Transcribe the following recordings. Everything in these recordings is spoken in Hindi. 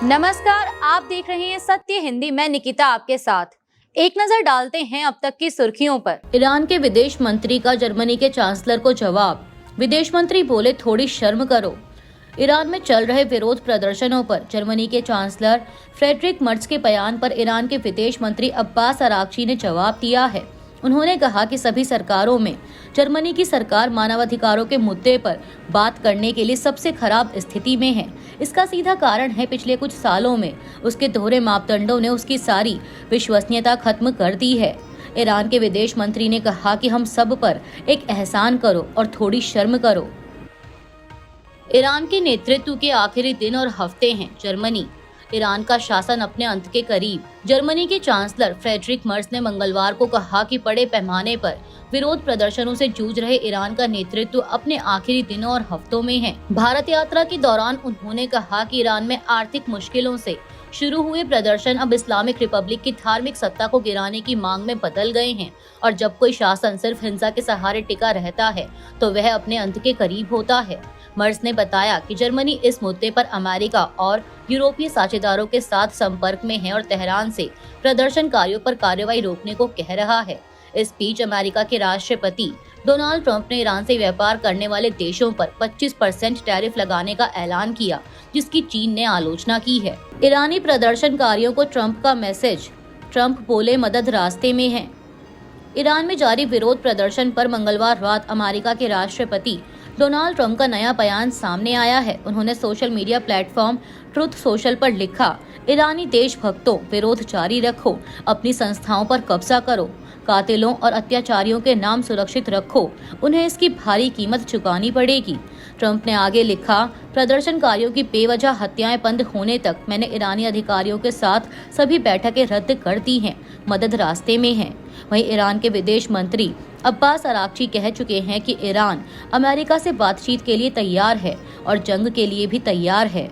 नमस्कार, आप देख रहे हैं सत्य हिंदी। मैं निकिता आपके साथ। एक नजर डालते हैं अब तक की सुर्खियों पर। ईरान के विदेश मंत्री का जर्मनी के चांसलर को जवाब। विदेश मंत्री बोले, थोड़ी शर्म करो। ईरान में चल रहे विरोध प्रदर्शनों पर जर्मनी के चांसलर फ्रेडरिक मर्ज के बयान पर ईरान के विदेश मंत्री अब्बास अरागची ने जवाब दिया है। उन्होंने कहा कि सभी सरकारों में जर्मनी की सरकार मानवाधिकारों के मुद्दे पर बात करने के लिए सबसे खराब स्थिति में है। इसका सीधा कारण है पिछले कुछ सालों में उसके दोहरे मापदंडों ने उसकी सारी विश्वसनीयता खत्म कर दी है। ईरान के विदेश मंत्री ने कहा कि हम सब पर एक एहसान करो और थोड़ी शर्म करो। ईरान के नेतृत्व के आखिरी दिन और हफ्ते हैं। जर्मनी ईरान का शासन अपने अंत के करीब। जर्मनी के चांसलर फ्रेडरिक मर्ज ने मंगलवार को कहा कि बड़े पैमाने पर विरोध प्रदर्शनों से जूझ रहे ईरान का नेतृत्व अपने आखिरी दिनों और हफ्तों में है। भारत यात्रा के दौरान उन्होंने कहा कि ईरान में आर्थिक मुश्किलों से शुरू हुए प्रदर्शन अब इस्लामिक रिपब्लिक की धार्मिक सत्ता को गिराने की मांग में बदल गए हैं और जब कोई शासन सिर्फ हिंसा के सहारे टिका रहता है तो वह अपने अंत के करीब होता है। मर्ज ने बताया कि जर्मनी इस मुद्दे पर अमेरिका और यूरोपीय साझेदारों के साथ संपर्क में है और तेहरान से प्रदर्शनकारियों पर कार्रवाई रोकने को कह रहा है। इस बीच अमेरिका के राष्ट्रपति डोनाल्ड ट्रंप ने ईरान से व्यापार करने वाले देशों पर 25% टैरिफ लगाने का ऐलान किया, जिसकी चीन ने आलोचना की है। ईरानी प्रदर्शनकारियों को ट्रंप का मैसेज। ट्रंप बोले, मदद रास्ते में है। ईरान में जारी विरोध प्रदर्शन पर मंगलवार रात अमेरिका के राष्ट्रपति डोनाल्ड ट्रंप का नया बयान सामने आया है। उन्होंने social media platform truth social पर लिखा, ईरानी देशभक्तों, विरोध जारी रखो, अपनी संस्थाओं पर कब्जा करो, कातिलों और अत्याचारियों के नाम सुरक्षित रखो, उन्हें इसकी भारी कीमत चुकानी पड़ेगी। ट्रंप ने आगे लिखा, प्रदर्शनकारियों की बेवजह हत्याएं बंद होने तक मैंने ईरानी अधिकारियों के साथ सभी बैठकें रद्द कर दी हैं, मदद रास्ते में है। वहीं ईरान के विदेश मंत्री अब्बास अरागची कह चुके हैं कि ईरान अमेरिका से बातचीत के लिए तैयार है और जंग के लिए भी तैयार है।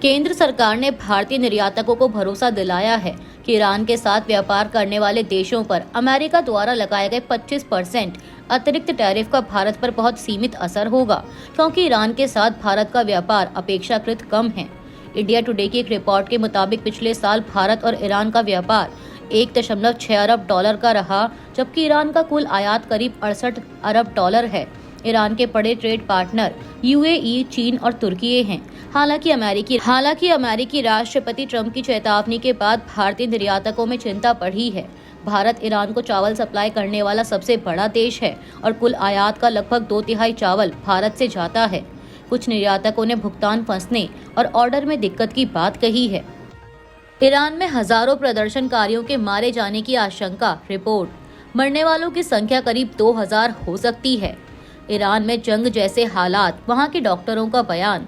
केंद्र सरकार ने भारतीय निर्यातकों को भरोसा दिलाया है कि ईरान के साथ व्यापार करने वाले देशों पर अमेरिका द्वारा लगाए गए 25% अतिरिक्त टैरिफ का भारत पर बहुत सीमित असर होगा, क्योंकि ईरान के साथ भारत का व्यापार अपेक्षाकृत कम है। इंडिया टुडे की एक रिपोर्ट के मुताबिक पिछले साल भारत और ईरान का व्यापार 1.6 अरब डॉलर का रहा, जबकि ईरान का कुल आयात करीब 68 अरब डॉलर है। ईरान के बड़े ट्रेड पार्टनर यूएई, चीन और तुर्की हैं। हालांकि अमेरिकी राष्ट्रपति ट्रंप की चेतावनी के बाद भारतीय निर्यातकों में चिंता बढ़ी है। भारत ईरान को चावल सप्लाई करने वाला सबसे बड़ा देश है और कुल आयात का लगभग 2/3 चावल भारत से जाता है। कुछ निर्यातकों ने भुगतान फंसने और ऑर्डर में दिक्कत की बात कही है। ईरान में हजारों प्रदर्शनकारियों के मारे जाने की आशंका। रिपोर्ट, मरने वालों की संख्या करीब 2000 हो सकती है। ईरान में जंग जैसे हालात, वहां के डॉक्टरों का बयान।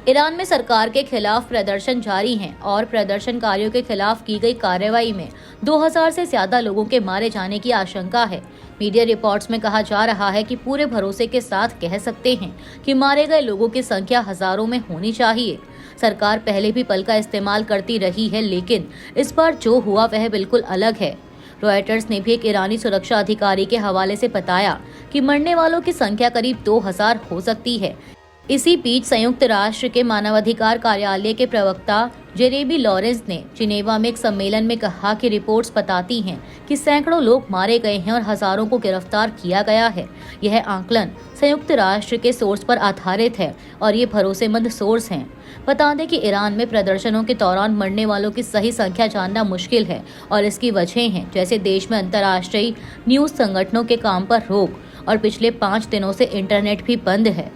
ईरान में सरकार के खिलाफ प्रदर्शन जारी हैं और प्रदर्शनकारियों के खिलाफ की गई कार्रवाई में 2000 से ज्यादा लोगों के मारे जाने की आशंका है। मीडिया रिपोर्ट्स में कहा जा रहा है कि पूरे भरोसे के साथ कह सकते हैं कि मारे गए लोगों की संख्या हजारों में होनी चाहिए। सरकार पहले भी बल का इस्तेमाल करती रही है, लेकिन इस बार जो हुआ वह बिल्कुल अलग है। रॉयटर्स ने भी एक ईरानी सुरक्षा अधिकारी के हवाले से बताया कि मरने वालों की संख्या करीब 2000 हो सकती है। इसी बीच संयुक्त राष्ट्र के मानवाधिकार कार्यालय के प्रवक्ता जेरेमी लॉरेंस ने जिनेवा में एक सम्मेलन में कहा कि रिपोर्ट्स बताती हैं कि सैकड़ों लोग मारे गए हैं और हजारों को गिरफ्तार किया गया है। यह आंकलन संयुक्त राष्ट्र के सोर्स पर आधारित है और ये भरोसेमंद सोर्स हैं। बता दें कि ईरान में प्रदर्शनों के दौरान मरने वालों की सही संख्या जानना मुश्किल है और इसकी वजह हैं जैसे देश में अंतर्राष्ट्रीय न्यूज संगठनों के काम पर रोक और पिछले 5 दिनों से इंटरनेट भी बंद है।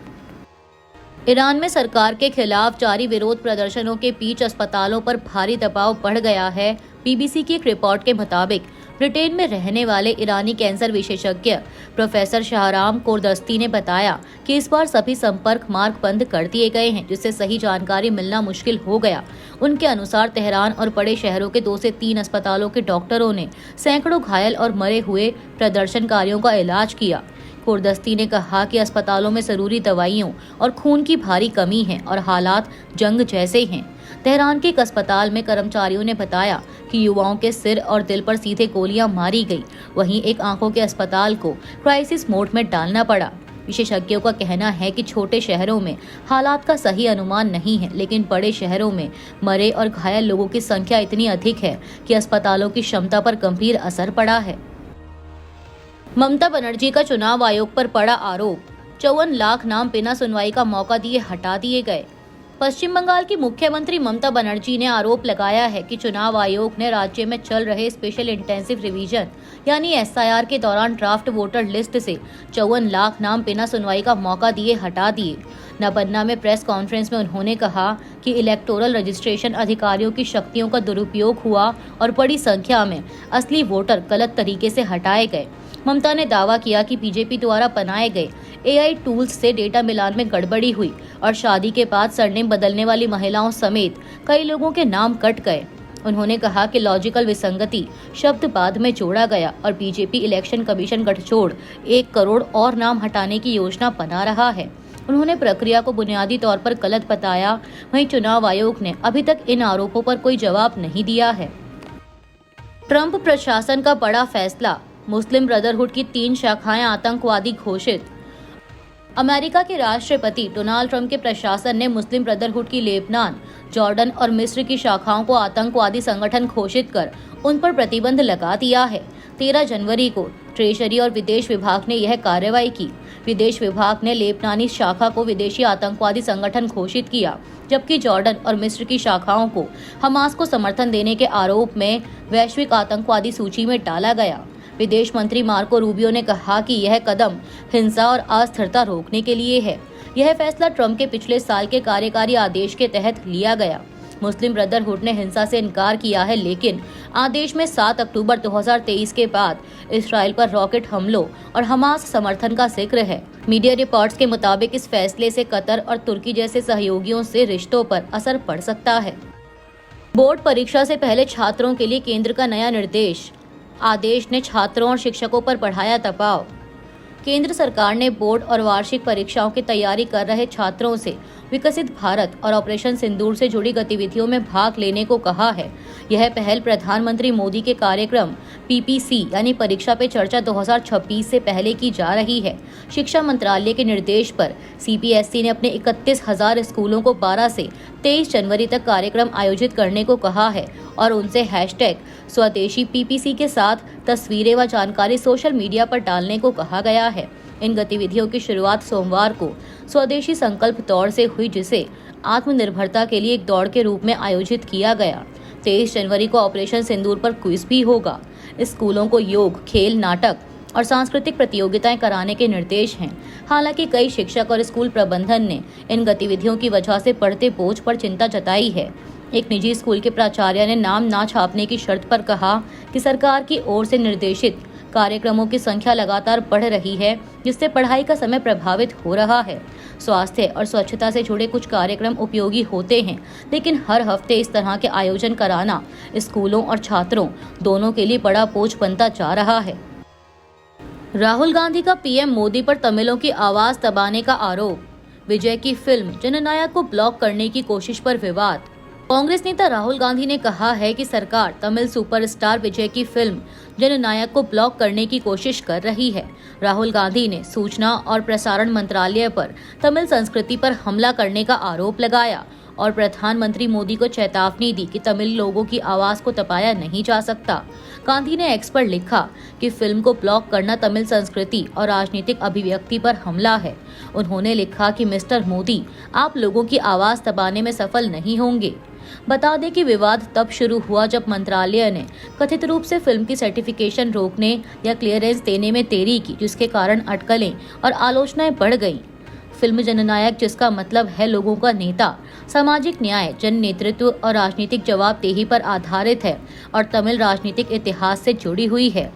ईरान में सरकार के खिलाफ जारी विरोध प्रदर्शनों के बीच अस्पतालों पर भारी दबाव बढ़ गया है। बीबीसी की एक रिपोर्ट के मुताबिक ब्रिटेन में रहने वाले ईरानी कैंसर विशेषज्ञ प्रोफेसर शाहराम कोरदस्ती ने बताया कि इस बार सभी संपर्क मार्ग बंद कर दिए गए हैं, जिससे सही जानकारी मिलना मुश्किल हो गया। उनके अनुसार तेहरान और बड़े शहरों के 2 से 3 अस्पतालों के डॉक्टरों ने सैकड़ों घायल और मरे हुए प्रदर्शनकारियों का इलाज किया। कोरदस्ती ने कहा कि अस्पतालों में जरूरी दवाइयों और खून की भारी कमी है और हालात जंग जैसे हैं। तेहरान के एक अस्पताल में कर्मचारियों ने बताया कि युवाओं के सिर और दिल पर सीधे गोलियां मारी गई। वहीं एक आंखों के अस्पताल को क्राइसिस मोड में डालना पड़ा। विशेषज्ञों का कहना है कि छोटे शहरों में हालात का सही अनुमान नहीं है, लेकिन बड़े शहरों में मरे और घायल लोगों की संख्या इतनी अधिक है कि अस्पतालों की क्षमता पर गंभीर असर पड़ा है। ममता बनर्जी का चुनाव आयोग पर पड़ा आरोप, 54 लाख नाम बिना सुनवाई का मौका दिए हटा दिए गए। पश्चिम बंगाल की मुख्यमंत्री ममता बनर्जी ने आरोप लगाया है कि चुनाव आयोग ने राज्य में चल रहे स्पेशल इंटेंसिव रिवीजन यानी SIR के दौरान ड्राफ्ट वोटर लिस्ट से 54 लाख नाम बिना सुनवाई का मौका दिए हटा दिए। नबन्ना में प्रेस कॉन्फ्रेंस में उन्होंने कहा कि इलेक्टोरल रजिस्ट्रेशन अधिकारियों की शक्तियों का दुरुपयोग हुआ और बड़ी संख्या में असली वोटर गलत तरीके से हटाए गए। ममता ने दावा किया कि बीजेपी द्वारा बनाए गए AI टूल्स से डेटा मिलान में गड़बड़ी हुई और शादी के बाद सरनेम बदलने वाली महिलाओं समेत कई लोगों के नाम कट गए। उन्होंने कहा कि लॉजिकल विसंगति शब्द बाद में जोड़ा गया और बीजेपी इलेक्शन कमीशन गठजोड़ 1 करोड़ और नाम हटाने की योजना बना रहा है। उन्होंने प्रक्रिया को बुनियादी तौर पर गलत बताया। वहीं चुनाव आयोग ने अभी तक इन आरोपों पर कोई जवाब नहीं दिया है। ट्रंप प्रशासन का बड़ा फैसला, मुस्लिम ब्रदरहुड की 3 शाखाएं आतंकवादी घोषित। अमेरिका के राष्ट्रपति डोनाल्ड ट्रंप के प्रशासन ने मुस्लिम ब्रदरहुड की लेबनान, जॉर्डन और मिस्र की शाखाओं को आतंकवादी संगठन घोषित कर उन पर प्रतिबंध लगा दिया है। 13 जनवरी को ट्रेजरी और विदेश विभाग ने यह कार्रवाई की। विदेश विभाग ने लेबनानी शाखा को विदेशी आतंकवादी संगठन घोषित किया, जबकि जॉर्डन और मिस्र की शाखाओं को हमास को समर्थन देने के आरोप में वैश्विक आतंकवादी सूची में डाला गया। विदेश मंत्री मार्को रूबियो ने कहा कि यह कदम हिंसा और अस्थिरता रोकने के लिए है। यह फैसला ट्रंप के पिछले साल के कार्यकारी आदेश के तहत लिया गया। मुस्लिम ब्रदरहुड ने हिंसा से इनकार किया है, लेकिन आदेश में 7 अक्टूबर 2023 के बाद इसराइल पर रॉकेट हमलों और हमास समर्थन का जिक्र है। मीडिया रिपोर्ट्स के मुताबिक इस फैसले से कतर और तुर्की जैसे सहयोगियों से रिश्तों पर असर पड़ सकता है। बोर्ड परीक्षा से पहले छात्रों के लिए केंद्र का नया निर्देश, आदेश ने छात्रों और शिक्षकों पर बढ़ाया दबाव। केंद्र सरकार ने बोर्ड और वार्षिक परीक्षाओं की तैयारी कर रहे छात्रों से विकसित भारत और ऑपरेशन सिंदूर से जुड़ी गतिविधियों में भाग लेने को कहा है। यह पहल प्रधानमंत्री मोदी के कार्यक्रम PPC यानी परीक्षा पे चर्चा 2026 से पहले की जा रही है। शिक्षा मंत्रालय के निर्देश पर CPSE ने अपने 31,000 स्कूलों को 12 से 23 जनवरी तक कार्यक्रम आयोजित करने को कहा है और उनसे #स्वदेशी PPC के साथ तस्वीरें व जानकारी सोशल मीडिया पर डालने को कहा गया है। इन गतिविधियों की शुरुआत सोमवार को स्वदेशी संकल्प दौड़ से हुई, जिसे आत्मनिर्भरता के लिए एक दौड़ के रूप में आयोजित किया गया। 23 जनवरी को ऑपरेशन सिंदूर पर क्विज भी होगा। स्कूलों को योग, खेल, नाटक और सांस्कृतिक प्रतियोगिताएं कराने के निर्देश हैं। हालांकि कई शिक्षक और स्कूल प्रबंधन ने इन गतिविधियों की वजह से बढ़ते बोझ पर चिंता जताई है। एक निजी स्कूल के प्राचार्य ने नाम ना छापने की शर्त पर कहा कि सरकार की ओर से निर्देशित कार्यक्रमों की संख्या लगातार बढ़ रही है, जिससे पढ़ाई का समय प्रभावित हो रहा है। स्वास्थ्य और स्वच्छता से जुड़े कुछ कार्यक्रम उपयोगी होते हैं, लेकिन हर हफ्ते इस तरह के आयोजन कराना स्कूलों और छात्रों दोनों के लिए बड़ा बोझ बनता जा रहा है। राहुल गांधी का PM मोदी पर तमिलों की आवाज दबाने का आरोप। विजय की फिल्म जननायक को ब्लॉक करने की कोशिश पर विवाद। कांग्रेस नेता राहुल गांधी ने कहा है कि सरकार तमिल सुपरस्टार विजय की फिल्म जननायक को ब्लॉक करने की कोशिश कर रही है। राहुल गांधी ने सूचना और प्रसारण मंत्रालय पर तमिल संस्कृति पर हमला करने का आरोप लगाया और प्रधानमंत्री मोदी को चेतावनी दी कि तमिल लोगों की आवाज को दबाया नहीं जा सकता। गांधी ने एक्स पर लिखा कि फिल्म को ब्लॉक करना तमिल संस्कृति और राजनीतिक अभिव्यक्ति पर हमला है। उन्होंने लिखा कि मिस्टर मोदी, आप लोगों की आवाज दबाने में सफल नहीं होंगे। बता दें कि विवाद तब शुरू हुआ जब मंत्रालय ने कथित रूप से फिल्म की सर्टिफिकेशन रोकने या क्लियरेंस देने में देरी की, जिसके कारण अटकलें और आलोचनाएं बढ़ गईं। फिल्म जननायक, जिसका मतलब है लोगों का नेता, सामाजिक न्याय, जन नेतृत्व और राजनीतिक जवाबदेही पर आधारित है और तमिल राजनीतिक इतिहास से जुड़ी हुई है।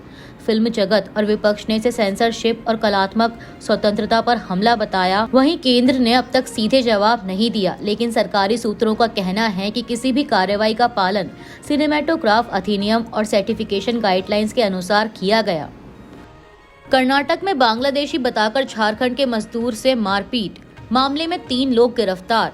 फिल्म जगत और विपक्ष ने इसे सेंसरशिप और कलात्मक स्वतंत्रता पर हमला बताया। वहीं केंद्र ने अब तक सीधे जवाब नहीं दिया, लेकिन सरकारी सूत्रों का कहना है कि किसी भी कार्रवाई का पालन सिनेमेटोग्राफ अधिनियम और सर्टिफिकेशन गाइडलाइंस के अनुसार किया गया। कर्नाटक में बांग्लादेशी बताकर झारखंड के मजदूर से मारपीट, मामले में 3 लोग गिरफ्तार।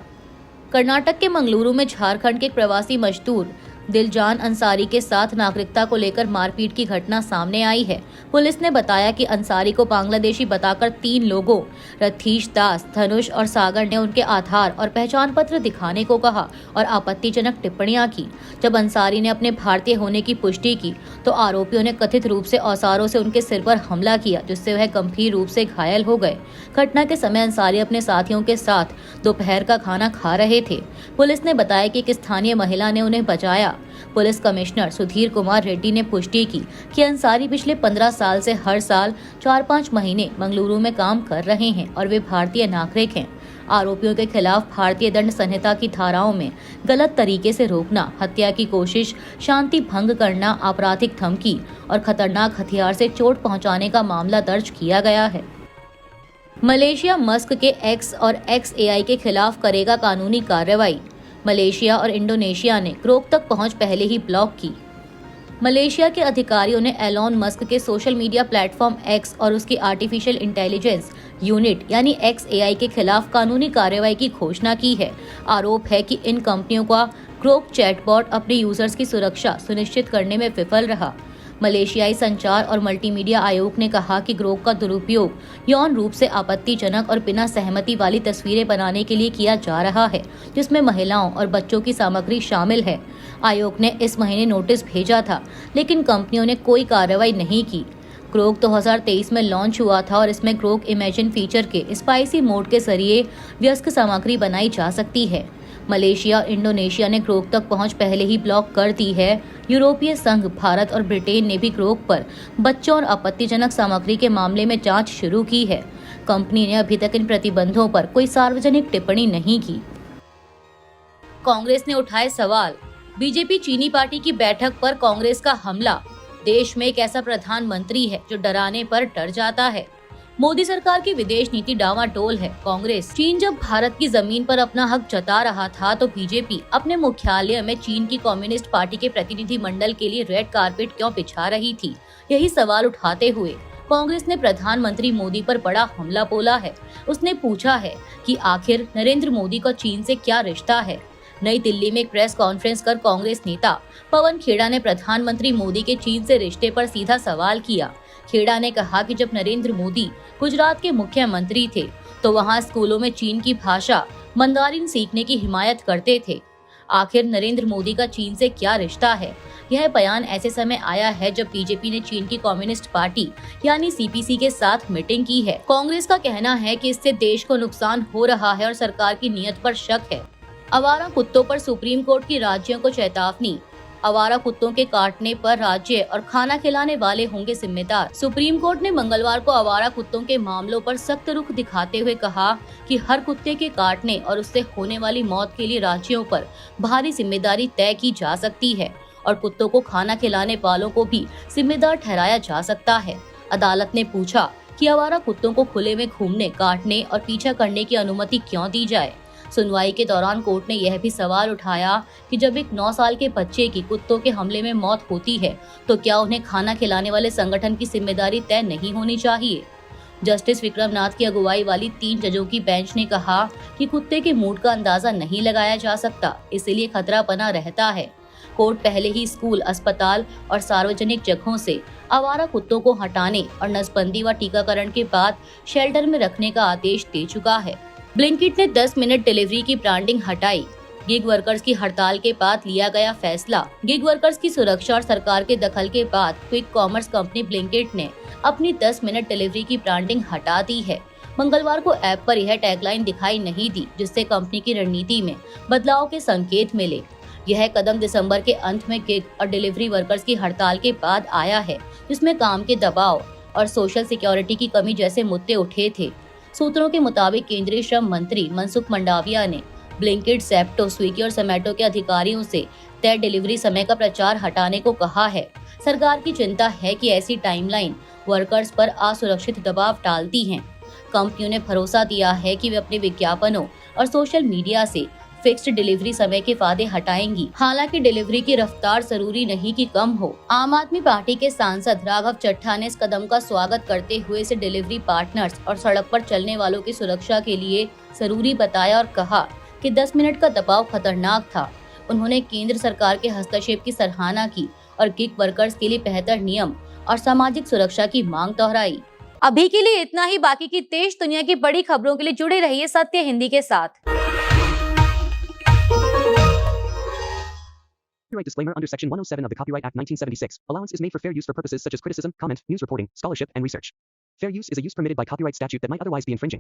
कर्नाटक के मंगलुरु में झारखंड के एक प्रवासी मजदूर दिलजान अंसारी के साथ नागरिकता को लेकर मारपीट की घटना सामने आई है। पुलिस ने बताया कि अंसारी को बांग्लादेशी बताकर 3 लोगों रथीश दास, धनुष और सागर ने उनके आधार और पहचान पत्र दिखाने को कहा और आपत्तिजनक टिप्पणियां की। जब अंसारी ने अपने भारतीय होने की पुष्टि की तो आरोपियों ने कथित रूप से औजारों से उनके सिर पर हमला किया, जिससे वह गंभीर रूप से घायल हो गए। घटना के समय अंसारी अपने साथियों के साथ दोपहर का खाना खा रहे थे। पुलिस ने बताया कि एक स्थानीय महिला ने उन्हें बचाया। पुलिस कमिश्नर सुधीर कुमार रेड्डी ने पुष्टि की कि अंसारी पिछले 15 साल से हर साल 4-5 महीने मंगलुरु में काम कर रहे हैं और वे भारतीय नागरिक हैं। आरोपियों के खिलाफ भारतीय दंड संहिता की धाराओं में गलत तरीके से रोकना, हत्या की कोशिश, शांति भंग करना, आपराधिक धमकी और खतरनाक हथियार से चोट पहुंचाने का मामला दर्ज किया गया है। मलेशिया मस्क के एक्स और XAI के खिलाफ करेगा कानूनी कार्रवाई। मलेशिया और इंडोनेशिया ने ग्रोक तक पहुंच पहले ही ब्लॉक की। मलेशिया के अधिकारियों ने एलॉन मस्क के सोशल मीडिया प्लेटफॉर्म एक्स और उसकी आर्टिफिशियल इंटेलिजेंस यूनिट यानी XAI के खिलाफ कानूनी कार्रवाई की घोषणा की है। आरोप है कि इन कंपनियों का ग्रोक चैटबॉट अपने यूजर्स की सुरक्षा सुनिश्चित करने में विफल रहा। मलेशियाई संचार और मल्टीमीडिया आयोग ने कहा कि ग्रोक का दुरुपयोग यौन रूप से आपत्तिजनक और बिना सहमति वाली तस्वीरें बनाने के लिए किया जा रहा है, जिसमें महिलाओं और बच्चों की सामग्री शामिल है। आयोग ने इस महीने नोटिस भेजा था, लेकिन कंपनियों ने कोई कार्रवाई नहीं की। ग्रोक 2023 में लॉन्च हुआ था और इसमें ग्रोक इमेजिन फीचर के स्पाइसी मोड के जरिए वयस्क सामग्री बनाई जा सकती है। मलेशिया और इंडोनेशिया ने ग्रोक तक पहुंच पहले ही ब्लॉक कर दी है। यूरोपीय संघ, भारत और ब्रिटेन ने भी ग्रोक पर बच्चों और आपत्तिजनक सामग्री के मामले में जांच शुरू की है। कंपनी ने अभी तक इन प्रतिबंधों पर कोई सार्वजनिक टिप्पणी नहीं की। कांग्रेस ने उठाए सवाल। बीजेपी चीनी पार्टी की बैठक पर कांग्रेस का हमला। देश में एक ऐसा प्रधानमंत्री है जो डराने पर डर जाता है। मोदी सरकार की विदेश नीति डावाडोल है। कांग्रेस चीन जब भारत की जमीन पर अपना हक जता रहा था तो बीजेपी अपने मुख्यालय में चीन की कम्युनिस्ट पार्टी के प्रतिनिधि मंडल के लिए रेड कारपेट क्यों बिछा रही थी? यही सवाल उठाते हुए कांग्रेस ने प्रधानमंत्री मोदी पर बड़ा हमला बोला है। उसने पूछा है कि आखिर नरेंद्र मोदी का चीन से क्या रिश्ता है। नई दिल्ली में एक प्रेस कॉन्फ्रेंस कर कांग्रेस नेता पवन खेड़ा ने प्रधानमंत्री मोदी के चीन से रिश्ते पर सीधा सवाल किया। खेड़ा ने कहा कि जब नरेंद्र मोदी गुजरात के मुख्यमंत्री थे तो वहां स्कूलों में चीन की भाषा मंदारिन सीखने की हिमायत करते थे। आखिर नरेंद्र मोदी का चीन से क्या रिश्ता है? यह बयान ऐसे समय आया है जब बीजेपी ने चीन की कम्युनिस्ट पार्टी यानी CPC के साथ मीटिंग की है। कांग्रेस का कहना है कि इससे देश को नुकसान हो रहा है और सरकार की नीयत पर शक है। आवारा कुत्तों पर सुप्रीम कोर्ट की राज्यों को चेतावनी। आवारा कुत्तों के काटने पर राज्य और खाना खिलाने वाले होंगे जिम्मेदार। सुप्रीम कोर्ट ने मंगलवार को आवारा कुत्तों के मामलों पर सख्त रुख दिखाते हुए कहा कि हर कुत्ते के काटने और उससे होने वाली मौत के लिए राज्यों पर भारी जिम्मेदारी तय की जा सकती है और कुत्तों को खाना खिलाने वालों को भी जिम्मेदार ठहराया जा सकता है। अदालत ने पूछा कि आवारा कुत्तों को खुले में घूमने, काटने और पीछा करने की अनुमति क्यों दी जाए। सुनवाई के दौरान कोर्ट ने यह भी सवाल उठाया कि जब एक 9 साल के बच्चे की कुत्तों के हमले में मौत होती है तो क्या उन्हें खाना खिलाने वाले संगठन की जिम्मेदारी तय नहीं होनी चाहिए। जस्टिस विक्रम नाथ की अगुवाई वाली 3 जजों की बेंच ने कहा कि कुत्ते के मूड का अंदाजा नहीं लगाया जा सकता, इसीलिए खतरा बना रहता है। कोर्ट पहले ही स्कूल, अस्पताल और सार्वजनिक जगहों से आवारा कुत्तों को हटाने और नसबंदी व टीकाकरण के बाद शेल्टर में रखने का आदेश दे चुका है। ब्लिंकिट ने 10 मिनट डिलीवरी की ब्रांडिंग हटाई। गिग वर्कर्स की हड़ताल के बाद लिया गया फैसला। गिग वर्कर्स की सुरक्षा और सरकार के दखल के बाद क्विक कॉमर्स कंपनी ब्लिंकिट ने अपनी 10 मिनट डिलीवरी की ब्रांडिंग हटा दी है। मंगलवार को ऐप पर यह टैगलाइन दिखाई नहीं दी, जिससे कंपनी की रणनीति में बदलाव के संकेत मिले। यह कदम दिसंबर के अंत में गिग और डिलीवरी वर्कर्स की हड़ताल के बाद आया है, जिसमें काम के दबाव और सोशल सिक्योरिटी की कमी जैसे मुद्दे उठे थे। सूत्रों के मुताबिक केंद्रीय श्रम मंत्री मनसुख मंडाविया ने ब्लिंकिट, ज़ेप्टो, स्विगी और जोमैटो के अधिकारियों से तय डिलीवरी समय का प्रचार हटाने को कहा है। सरकार की चिंता है कि ऐसी टाइमलाइन वर्कर्स पर असुरक्षित दबाव डालती हैं। कंपनियों ने भरोसा दिया है कि वे अपने विज्ञापनों और सोशल मीडिया से फिक्स्ड डिलीवरी समय के वादे हटाएंगी। हालांकि डिलीवरी की रफ्तार जरूरी नहीं कि कम हो। आम आदमी पार्टी के सांसद राघव चड्ढा ने इस कदम का स्वागत करते हुए इसे डिलीवरी पार्टनर्स और सड़क पर चलने वालों की सुरक्षा के लिए जरूरी बताया और कहा कि 10 मिनट का दबाव खतरनाक था। उन्होंने केंद्र सरकार के हस्तक्षेप की सराहना की और गिग वर्कर्स के लिए बेहतर नियम और सामाजिक सुरक्षा की मांग दोहराई। अभी के लिए इतना ही। बाकी की देश दुनिया की बड़ी खबरों के लिए जुड़े रहिए सत्य हिंदी के साथ। Copyright disclaimer under Section 107 of the Copyright Act 1976. Allowance is made for fair use for purposes such as criticism, comment, news reporting, scholarship, and research. Fair use is a use permitted by copyright statute that might otherwise be infringing.